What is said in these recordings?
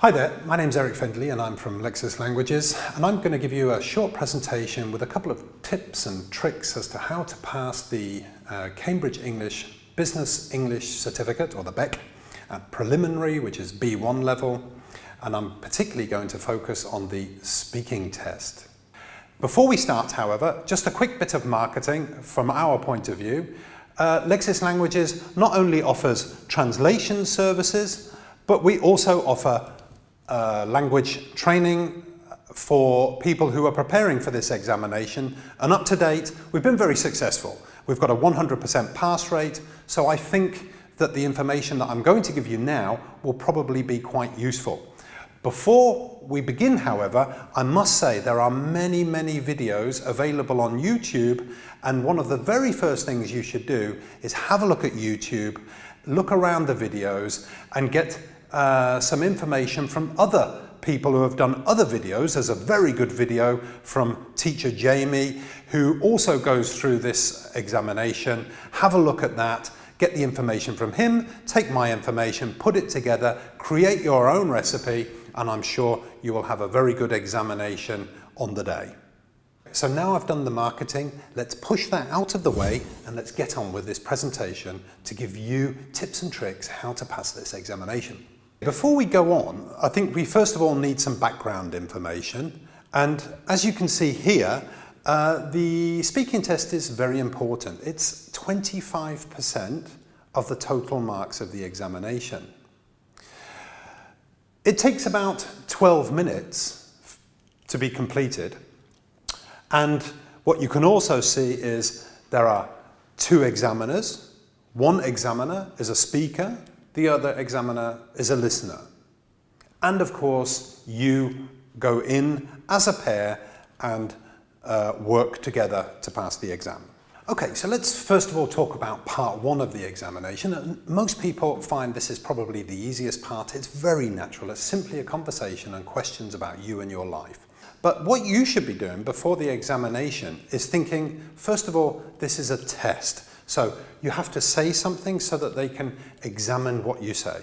Hi there, my name's Eric Findlay and I'm from Lexis Languages, and I'm going to give you a short presentation with a couple of tips and tricks as to how to pass the Cambridge English Business English Certificate, or the BEC, at preliminary, which is B1 level, and I'm particularly going to focus on the speaking test. Before we start, however, just a quick bit of marketing from our point of view. Lexis Languages not only offers translation services, but we also offer language training for people who are preparing for this examination, and up to date we've been very successful. We've got a 100% pass rate, so I think that the information that I'm going to give you now will probably be quite useful. Before we begin, however, I must say there are many videos available on YouTube, and one of the very first things you should do is have a look at YouTube, look around the videos and get some information from other people who have done other videos. There's a very good video from teacher Jamie who also goes through this examination. Have a look at that, get the information from him, take my information, put it together, create your own recipe, and I'm sure you will have a very good examination on the day. So now I've done the marketing, let's push that out of the way and let's get on with this presentation to give you tips and tricks how to pass this examination. Before we go on, I think we first of all need some background information, and as you can see here, the speaking test is very important. It's 25% of the total marks of the examination. It takes about 12 minutes to be completed, and what you can also see is there are two examiners. One examiner is a speaker, the other examiner is a listener. And of course, you go in as a pair and work together to pass the exam. Okay, so let's first of all talk about part one of the examination. And most people find this is probably the easiest part. It's very natural. It's simply a conversation and questions about you and your life. But what you should be doing before the examination is thinking, first of all, this is a test. So you have to say something so that they can examine what you say.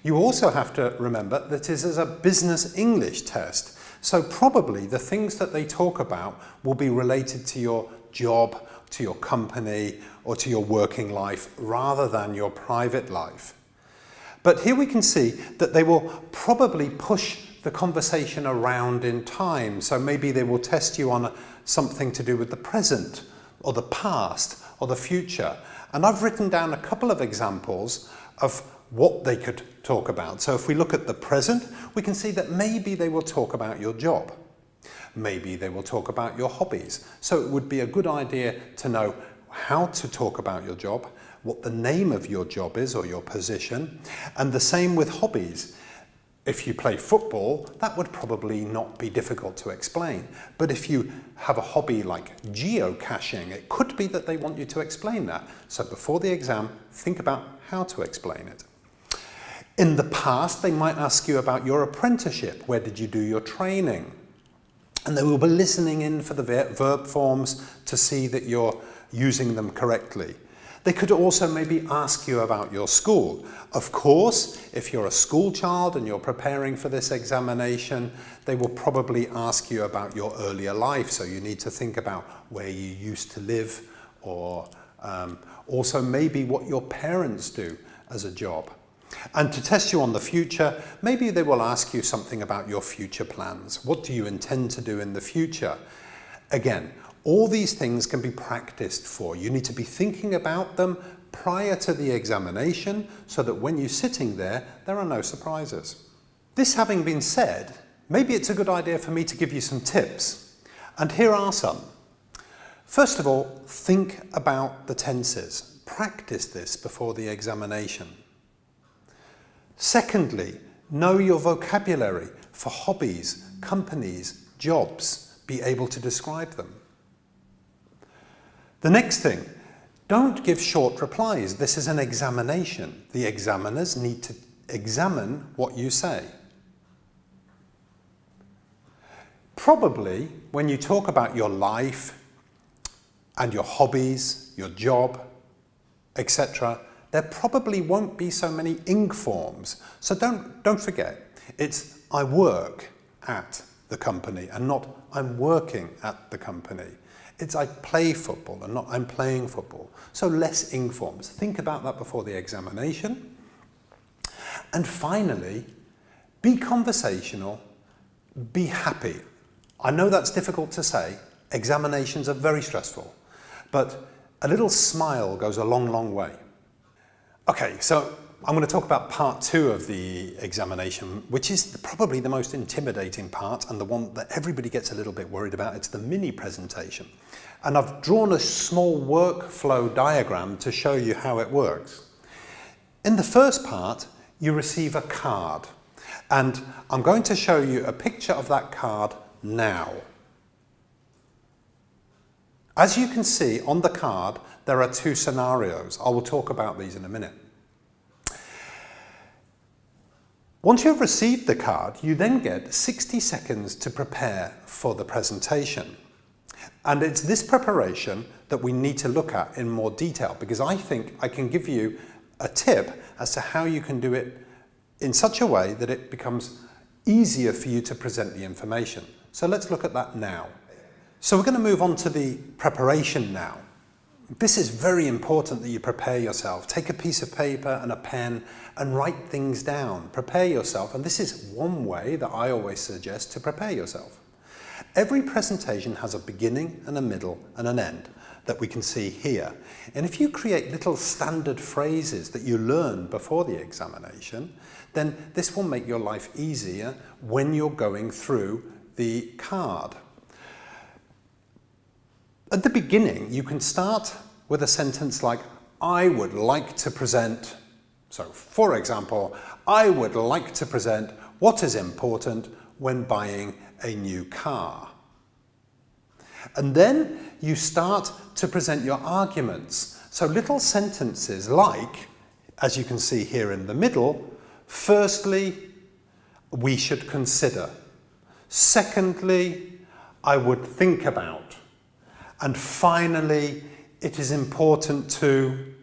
You also have to remember that this is a business English test. So probably the things that they talk about will be related to your job, to your company, or to your working life rather than your private life. But here we can see that they will probably push the conversation around in time. So maybe they will test you on something to do with the present or the past or the future. And I've written down a couple of examples of what they could talk about. So if we look at the present, we can see that maybe they will talk about your job. Maybe they will talk about your hobbies. So it would be a good idea to know how to talk about your job, what the name of your job is or your position, and the same with hobbies. If you play football, that would probably not be difficult to explain. But if you have a hobby like geocaching, it could be that they want you to explain that. So before the exam, think about how to explain it. In the past, they might ask you about your apprenticeship. Where did you do your training? And they will be listening in for the verb forms to see that you're using them correctly. They could also maybe ask you about your school. Of course, if you're a school child and you're preparing for this examination, they will probably ask you about your earlier life. So you need to think about where you used to live, or also maybe what your parents do as a job. And to test you on the future, maybe they will ask you something about your future plans. What do you intend to do in the future? Again, all these things can be practiced for. You need to be thinking about them prior to the examination so that when you're sitting there are no surprises. This having been said, maybe it's a good idea for me to give you some tips. And here are some. First of all, think about the tenses. Practice this before the examination. Secondly, know your vocabulary for hobbies, companies, jobs. Be able to describe them. The next thing, don't give short replies. This is an examination. The examiners need to examine what you say. Probably when you talk about your life and your hobbies, your job, etc., there probably won't be so many ing forms. So don't forget, It's I work at the company and not I'm working at the company. It's I play football and not I'm playing football. So less ing forms. Think about that before the examination. And finally, be conversational, be happy. I know that's difficult to say. Examinations are very stressful, but a little smile goes a long, long way. Okay, so I'm going to talk about part 2 of the examination, which is probably the most intimidating part and the one that everybody gets a little bit worried about. It's the mini presentation. And I've drawn a small workflow diagram to show you how it works. In the first part, you receive a card, and I'm going to show you a picture of that card now. As you can see on the card, there are 2 scenarios. I will talk about these in a minute. Once you've received the card, you then get 60 seconds to prepare for the presentation. And it's this preparation that we need to look at in more detail, because I think I can give you a tip as to how you can do it in such a way that it becomes easier for you to present the information. So let's look at that now. So we're going to move on to the preparation now. This is very important that you prepare yourself. Take a piece of paper and a pen and write things down. Prepare yourself, and this is one way that I always suggest to prepare yourself. Every presentation has a beginning and a middle and an end that we can see here. And if you create little standard phrases that you learn before the examination, then this will make your life easier when you're going through the card. At the beginning, you can start with a sentence like, I would like to present. So, for example, I would like to present what is important when buying a new car. And then you start to present your arguments. So little sentences like, as you can see here in the middle, firstly, we should consider. Secondly, I would think about. And finally, it is important to,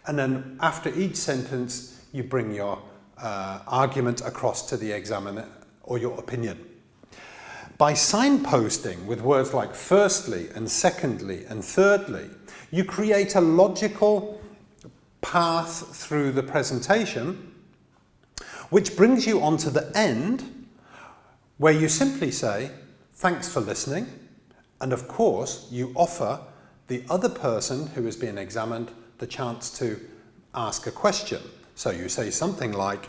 and then after each sentence, you bring your argument across to the examiner or your opinion. By signposting with words like firstly and secondly and thirdly, you create a logical path through the presentation, which brings you on to the end, where you simply say, thanks for listening. And of course, you offer the other person who is being examined the chance to ask a question. So you say something like,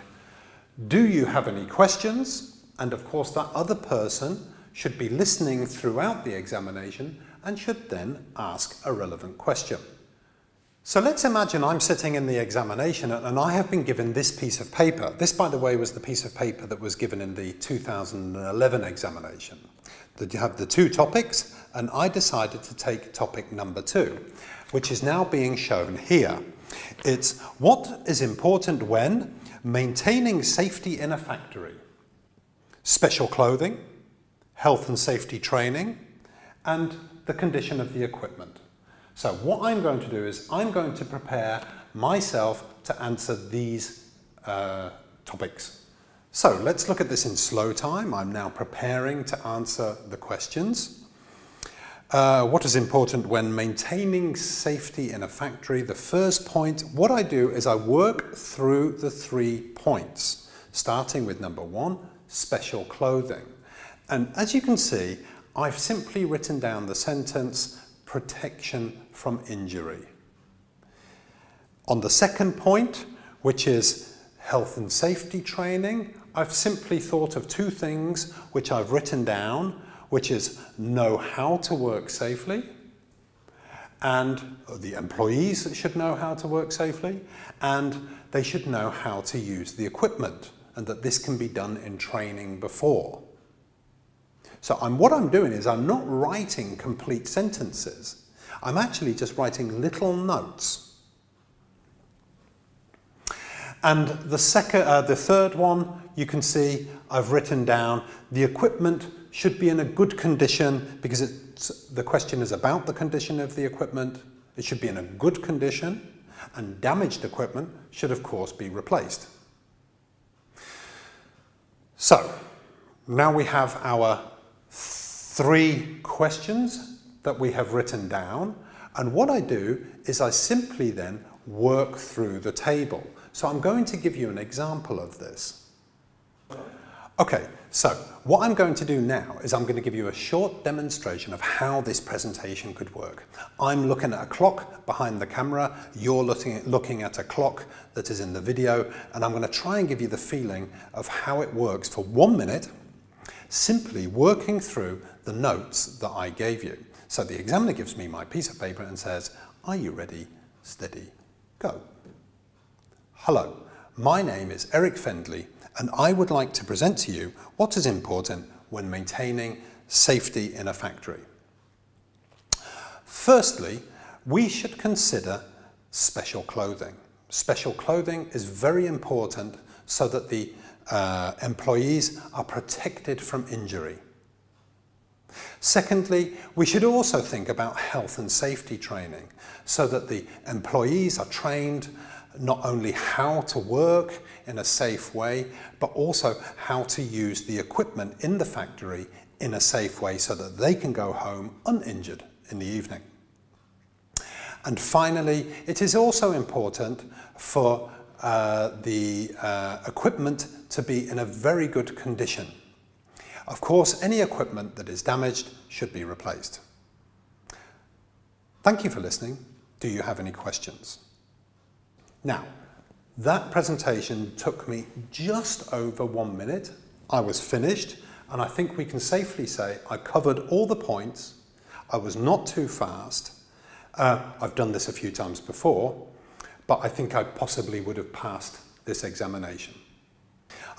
do you have any questions? And of course, that other person should be listening throughout the examination and should then ask a relevant question. So let's imagine I'm sitting in the examination and I have been given this piece of paper. This, by the way, was the piece of paper that was given in the 2011 examination. That you have the 2 topics, and I decided to take topic number 2, which is now being shown here. It's what is important when maintaining safety in a factory. Special clothing, health and safety training, and the condition of the equipment. So what I'm going to do is I'm going to prepare myself to answer these topics. So let's look at this in slow time. I'm now preparing to answer the questions. What is important when maintaining safety in a factory? The first point, what I do is I work through the 3 points, starting with number 1, special clothing. And as you can see, I've simply written down the sentence, protection from injury. On the second point, which is health and safety training, I've simply thought of 2 things which I've written down, which is know how to work safely, and the employees should know how to work safely, and they should know how to use the equipment, and that this can be done in training before. So what I'm doing is I'm not writing complete sentences. I'm actually just writing little notes. And the third one, you can see I've written down the equipment should be in a good condition, because the question is about the condition of the equipment. It should be in a good condition, and damaged equipment should of course be replaced. So now we have our 3 questions that we have written down, and what I do is I simply then work through the table. So I'm going to give you an example of this. Okay, so what I'm going to do now is I'm going to give you a short demonstration of how this presentation could work. I'm looking at a clock behind the camera, you're looking at a clock that is in the video, and I'm going to try and give you the feeling of how it works for 1 minute, simply working through the notes that I gave you. So the examiner gives me my piece of paper and says, "Are you ready? Steady, go." Hello, my name is Eric Fendley, and I would like to present to you what is important when maintaining safety in a factory. Firstly, we should consider special clothing. Special clothing is very important so that the employees are protected from injury. Secondly, we should also think about health and safety training so that the employees are trained not only how to work in a safe way, but also how to use the equipment in the factory in a safe way so that they can go home uninjured in the evening. And finally, it is also important for the equipment to be in a very good condition. Of course, any equipment that is damaged should be replaced. Thank you for listening. Do you have any questions? Now, that presentation took me just over 1 minute. I was finished, and I think we can safely say I covered all the points. I was not too fast. I've done this a few times before, but I think I possibly would have passed this examination.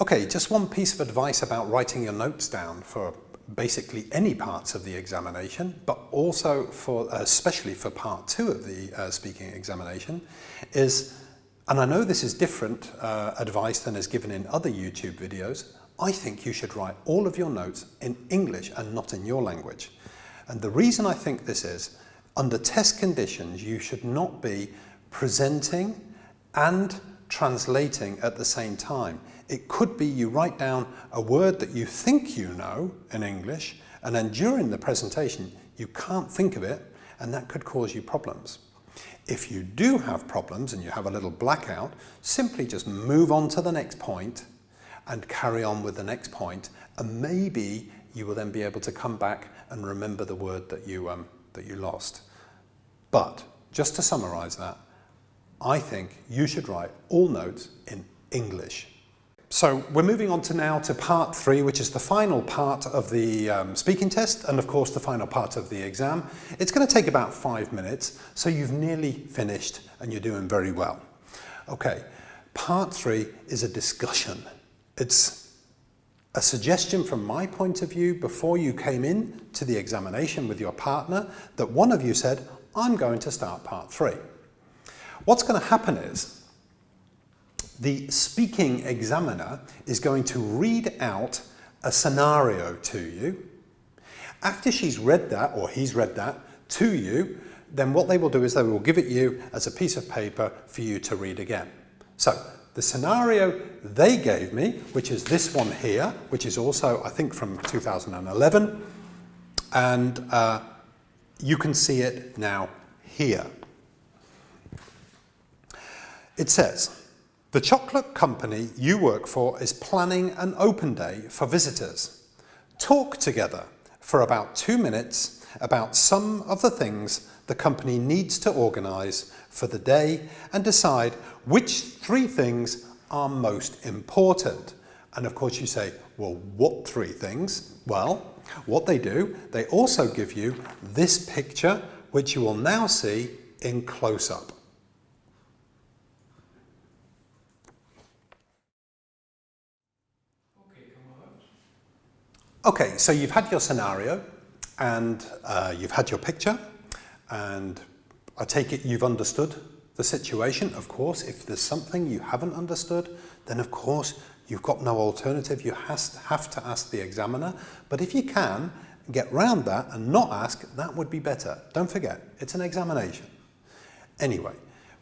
Okay, just one piece of advice about writing your notes down for basically any parts of the examination, but also for, especially for part 2 of the speaking examination, is, and I know this is different advice than is given in other YouTube videos, I think you should write all of your notes in English and not in your language. And the reason I think this is, under test conditions, you should not be presenting and translating at the same time. It could be you write down a word that you think you know in English, and then during the presentation you can't think of it, and that could cause you problems. If you do have problems and you have a little blackout, simply just move on to the next point and carry on with the next point, and maybe you will then be able to come back and remember the word that you lost. But just to summarize that, I think you should write all notes in English. So we're moving on now to part 3, which is the final part of the speaking test, and of course the final part of the exam. It's going to take about 5 minutes, so you've nearly finished and you're doing very well. Okay, part 3 is a discussion. It's a suggestion from my point of view before you came in to the examination with your partner that one of you said, "I'm going to start part 3. What's going to happen is the speaking examiner is going to read out a scenario to you. After she's read that, or he's read that to you, then what they will do is they will give it you as a piece of paper for you to read again. So the scenario they gave me, which is this one here, which is also, I think, from 2011, and you can see it now here. It says, "The chocolate company you work for is planning an open day for visitors. Talk together for about 2 minutes about some of the things the company needs to organise for the day and decide which 3 things are most important." And of course you say, well, what 3 things? Well, what they do, they also give you this picture, which you will now see in close-up. Okay, so you've had your scenario and you've had your picture, and I take it you've understood the situation. Of course, if there's something you haven't understood, then of course you've got no alternative. You have to ask the examiner, but if you can get round that and not ask, that would be better. Don't forget, it's an examination. Anyway,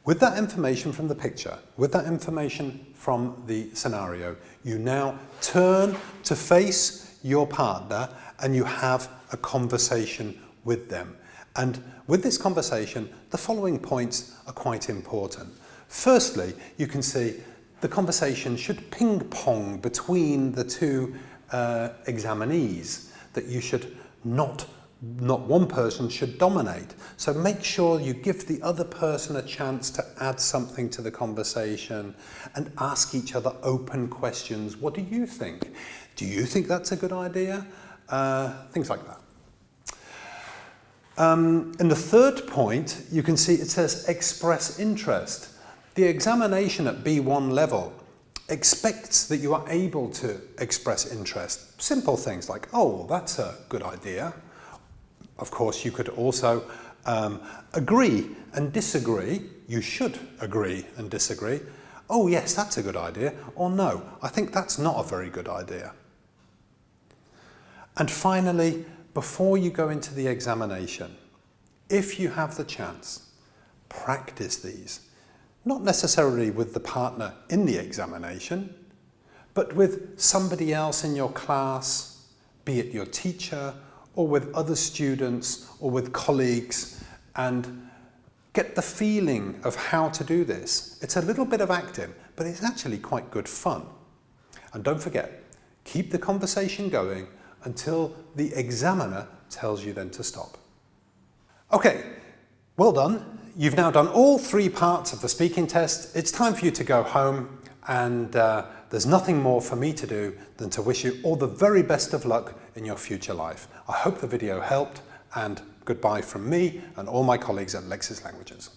With that information from the picture, with that information from the scenario, you now turn to face your partner and you have a conversation with them. And with this conversation, the following points are quite important. Firstly, you can see the conversation should ping-pong between the two examinees, that you should not one person should dominate. So make sure you give the other person a chance to add something to the conversation and ask each other open questions. What do you think? Do you think that's a good idea? Things like that. In the third point, you can see it says express interest. The examination at B1 level expects that you are able to express interest. Simple things like, oh, that's a good idea. Of course, you could also agree and disagree. You should agree and disagree. Oh, yes, that's a good idea. Or no, I think that's not a very good idea. And finally, before you go into the examination, if you have the chance, practice these. Not necessarily with the partner in the examination, but with somebody else in your class, be it your teacher, or with other students, or with colleagues, and get the feeling of how to do this. It's a little bit of acting, but it's actually quite good fun. And don't forget, keep the conversation going until the examiner tells you then to stop. Okay, well done. You've now done all 3 parts of the speaking test. It's time for you to go home, and there's nothing more for me to do than to wish you all the very best of luck in your future life. I hope the video helped, and goodbye from me and all my colleagues at Lexis Languages.